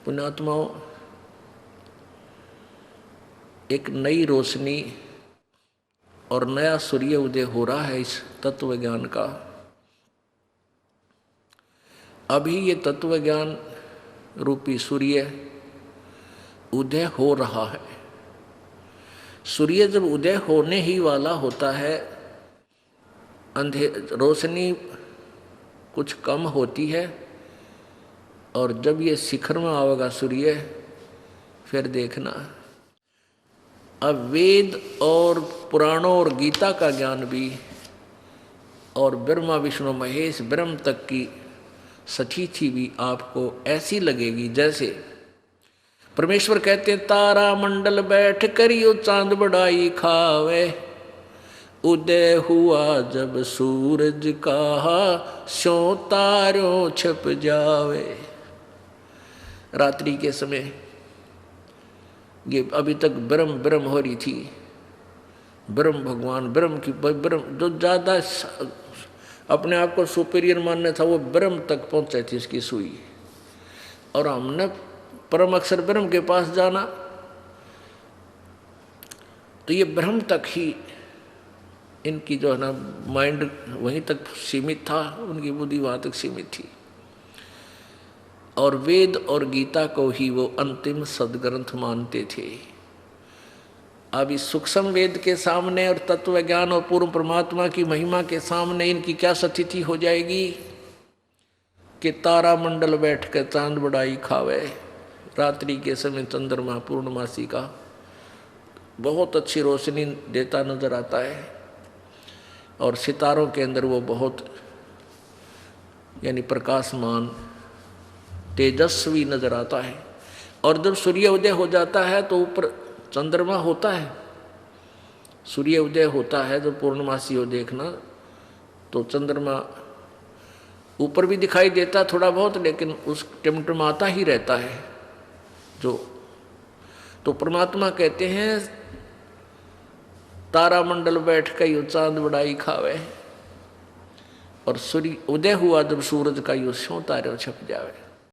पुण्यात्माओं, एक नई रोशनी और नया सूर्य उदय हो रहा है इस तत्व ज्ञान का। अभी ये तत्व ज्ञान रूपी सूर्य उदय हो रहा है। सूर्य जब उदय होने ही वाला होता है, रोशनी कुछ कम होती है, और जब ये शिखर में आवेगा सूर्य, फिर देखना अब वेद और पुराणों और गीता का ज्ञान भी, और ब्रह्मा विष्णु महेश ब्रह्म तक की सचीथी भी आपको ऐसी लगेगी जैसे परमेश्वर कहते तारा मंडल बैठ करियो चांद बड़ाई खावे, उदय हुआ जब सूरज का स्यों तारों छप जावे। रात्रि के समय ये अभी तक ब्रह्म ब्रह्म हो रही थी, ब्रह्म भगवान ब्रह्म की ब्रह्म जो ज़्यादा अपने आप को सुपीरियर मानने था वो ब्रह्म तक पहुँचे थी इसकी सुई, और हमने परम अक्षर ब्रह्म के पास जाना तो ये ब्रह्म तक ही इनकी जो है ना माइंड वहीं तक सीमित था, उनकी बुद्धि वहाँ तक सीमित थी, और वेद और गीता को ही वो अंतिम सदग्रंथ मानते थे। अब इस सूक्ष्म वेद के सामने और तत्व ज्ञान और पूर्ण परमात्मा की महिमा के सामने इनकी क्या स्थिति हो जाएगी कि तारा मंडल बैठ कर चांद बड़ाई खावे। रात्रि के समय चंद्रमा पूर्णमासी का बहुत अच्छी रोशनी देता नजर आता है, और सितारों के अंदर वो बहुत यानी प्रकाशमान तेजस्वी नजर आता है। और जब सूर्य उदय हो जाता है तो ऊपर चंद्रमा होता है, सूर्य उदय होता है जब पूर्णमासी हो देखना तो चंद्रमा ऊपर भी दिखाई देता थोड़ा बहुत, लेकिन उस टिमटिमाता ही रहता है जो। तो परमात्मा कहते हैं तारा मंडल बैठ कर यो चांद बड़ाई खावे, और सूर्य उदय हुआ जब सूरज का यो स्यों तारे छप जावे।